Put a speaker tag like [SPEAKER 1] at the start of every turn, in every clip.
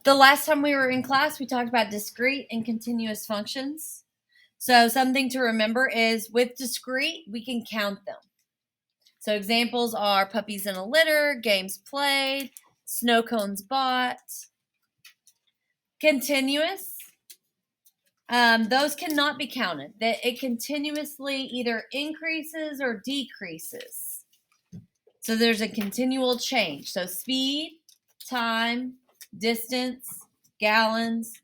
[SPEAKER 1] The last time we were in class, we talked about discrete and continuous functions. So something to remember is with discrete, we can count them. So examples are puppies in a litter, games played, snow cones bought. Continuous, those cannot be counted. It continuously either increases or decreases. So there's a continual change. So speed, time, distance, gallons,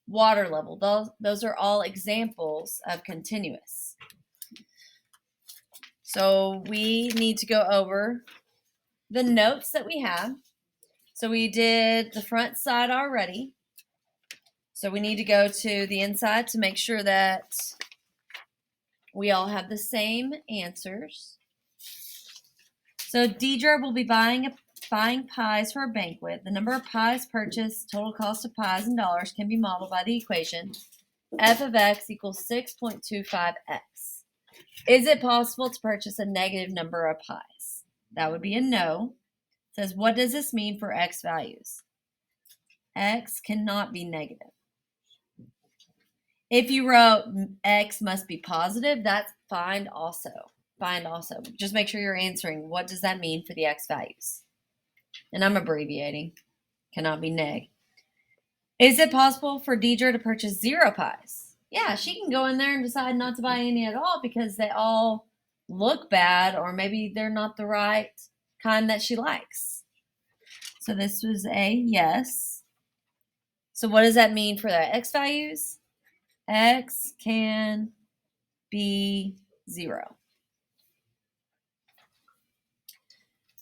[SPEAKER 1] water level. Those are all examples of continuous. So we need to go over the notes that we have. So we did the front side already. So we need to go to the inside to make sure that we all have the same answers. So Deidre will be buying pies for a banquet. The number of pies purchased, total cost of pies in dollars, can be modeled by the equation f of x equals 6.25x. Is it possible to purchase a negative number of pies? That would be a no. It says, what does this mean for x values? X cannot be negative. If you wrote x must be positive, that's fine also. Fine also. Just make sure you're answering what does that mean for the x values. And I'm abbreviating. Cannot be neg. Is it possible for Deidre to purchase 0 pies? Yeah, she can go in there and decide not to buy any at all because they all look bad or maybe they're not the right kind that she likes. So this was a yes. So what does that mean for the x values? X can be 0.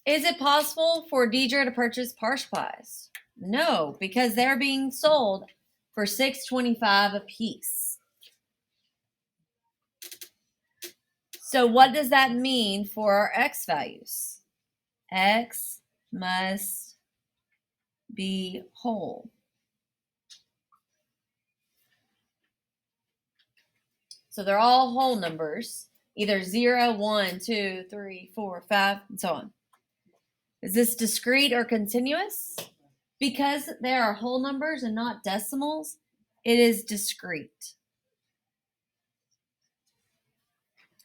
[SPEAKER 1] Is it possible for Deidre to purchase parch pies? No, because they're being sold for $6.25 a piece. So what does that mean for our x values? X must be whole. So they're all whole numbers, either 0, 1, 2, 3, 4, 5, and so on. Is this discrete or continuous? Because they are whole numbers and not decimals, it is discrete.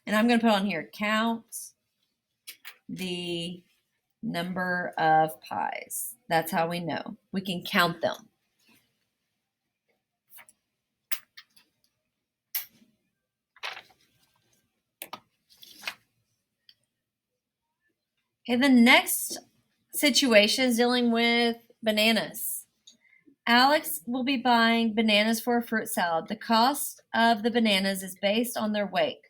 [SPEAKER 1] And I'm going to put on here, count the number of pies. That's how we know. We can count them. Okay, the next situation is dealing with bananas. Alex will be buying bananas for a fruit salad. The cost of the bananas is based on their weight.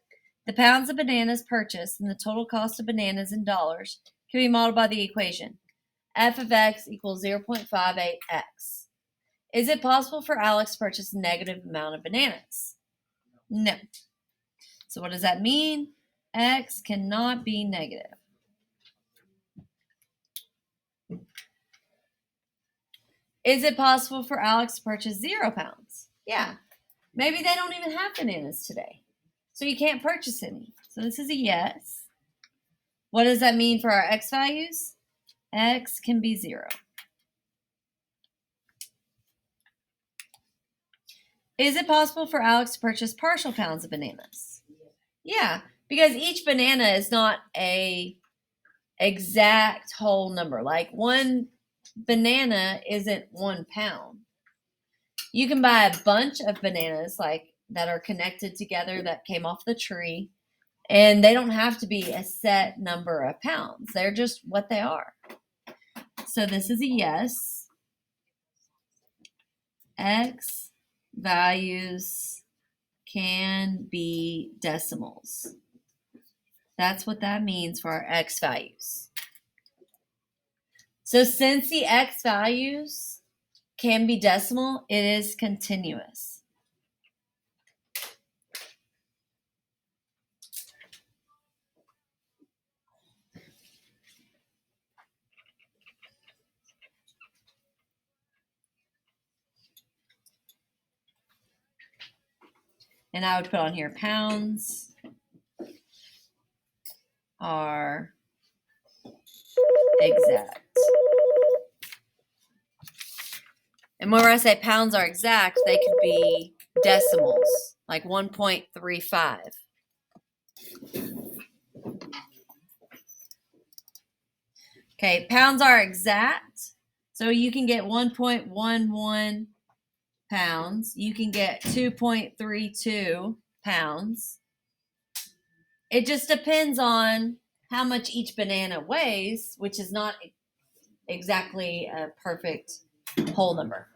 [SPEAKER 1] The pounds of bananas purchased and the total cost of bananas in dollars can be modeled by the equation f of x equals 0.58x. Is it possible for Alex to purchase a negative amount of bananas? No. So what does that mean? X cannot be negative. Is it possible for Alex to purchase 0 pounds? Yeah. Maybe they don't even have bananas today. So you can't purchase any. So this is a yes. What does that mean for our x values? X can be 0. Is it possible for Alex to purchase partial pounds of bananas? Yeah, because each banana is not a exact whole number. Like one banana isn't 1 pound. You can buy a bunch of bananas like that are connected together that came off the tree, and they don't have to be a set number of pounds. They're just what they are. So this is a yes. X values can be decimals. That's what that means for our x values. So since the x values can be decimal, it is continuous. And I would put on here pounds are exact. And whenever I say pounds are exact, they could be decimals, like 1.35. Okay, pounds are exact. So you can get 1.11 pounds. You can get 2.32 pounds. It just depends on how much each banana weighs, which is not exactly a perfect whole number.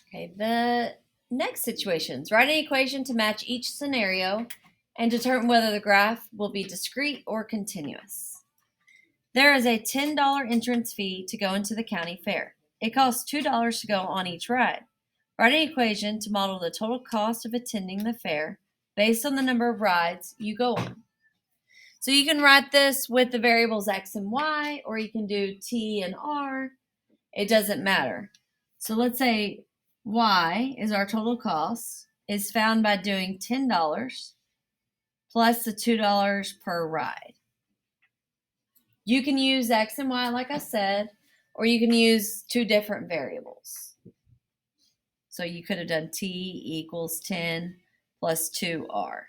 [SPEAKER 1] Okay, the next situations. Write an equation to match each scenario and determine whether the graph will be discrete or continuous. There is a $10 entrance fee to go into the county fair. It costs $2 to go on each ride. Write an equation to model the total cost of attending the fair based on the number of rides you go on. So you can write this with the variables x and y, or you can do t and r. It doesn't matter. So let's say y is our total cost, is found by doing $10 plus the $2 per ride. You can use x and y like I said, or you can use two different variables. So you could have done t equals 10 plus 2r.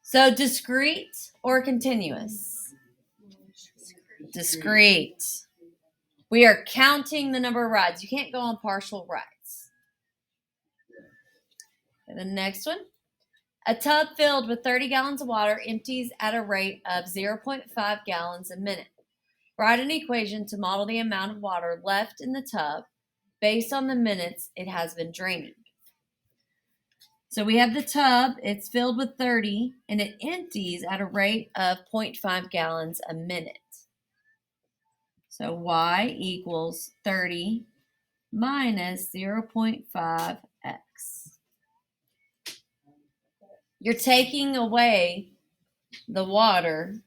[SPEAKER 1] So discrete or continuous? Discrete. We are counting the number of rides. You can't go on partial rides. And the next one. A tub filled with 30 gallons of water empties at a rate of 0.5 gallons a minute. Write an equation to model the amount of water left in the tub based on the minutes it has been draining. So we have the tub, it's filled with 30, and it empties at a rate of 0.5 gallons a minute. So y equals 30 minus 0.5x. You're taking away the water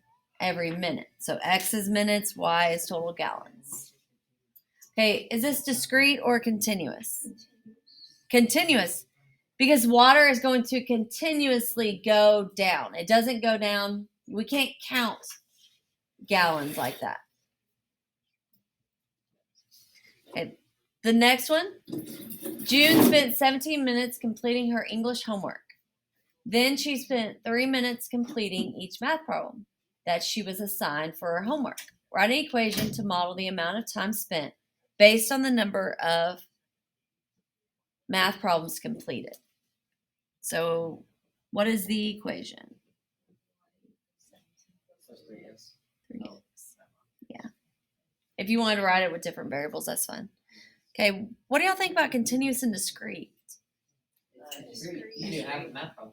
[SPEAKER 1] every minute. So x is minutes, y is total gallons. Okay, is this discrete or continuous? Continuous, because water is going to continuously go down. It doesn't go down. We can't count gallons like that. Okay, the next one. June spent 17 minutes completing her English homework. Then she spent 3 minutes completing each math problem that she was assigned for her homework. Write an equation to model the amount of time spent based on the number of math problems completed. So what is the equation? 3x. Yeah. If you wanted to write it with different variables, that's fine. Okay, what do y'all think about continuous and discrete?
[SPEAKER 2] You do have a math problem.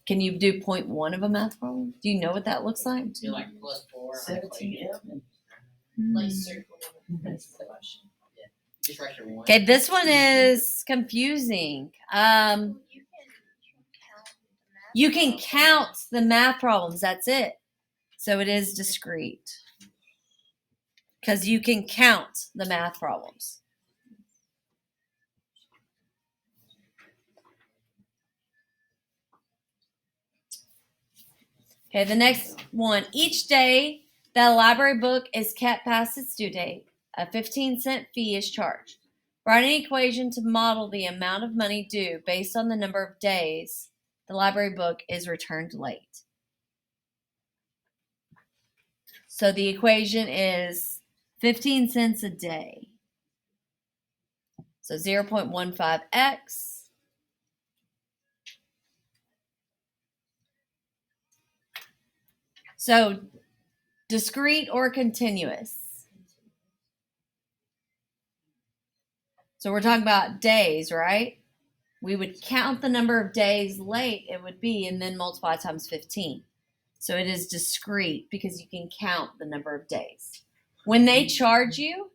[SPEAKER 1] Can you do 0.1 of a math problem? Do you know what that looks like?
[SPEAKER 2] Do like plus 4.
[SPEAKER 3] 17.
[SPEAKER 2] Like circle. That's the question. Yeah. Just write your one.
[SPEAKER 1] Okay, this one is confusing. You can count the math problems. That's it. So it is discrete because you can count the math problems. Okay, the next one. Each day that a library book is kept past its due date, a 15-cent fee is charged. Write an equation to model the amount of money due based on the number of days the library book is returned late. So the equation is 15 cents a day. So 0.15x. So discrete or continuous? So we're talking about days, right? We would count the number of days late it would be and then multiply times 15. So it is discrete because you can count the number of days. When they charge you,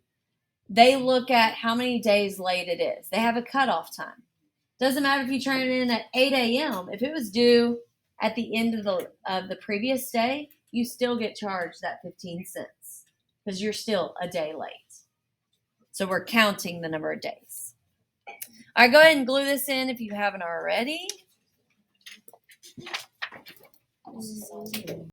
[SPEAKER 1] they look at how many days late it is. They have a cutoff time. Doesn't matter if you turn it in at 8 a.m. If it was due at the end of the previous day, you still get charged that 15 cents because you're still a day late. So we're counting the number of days. All right, go ahead and glue this in if you haven't already.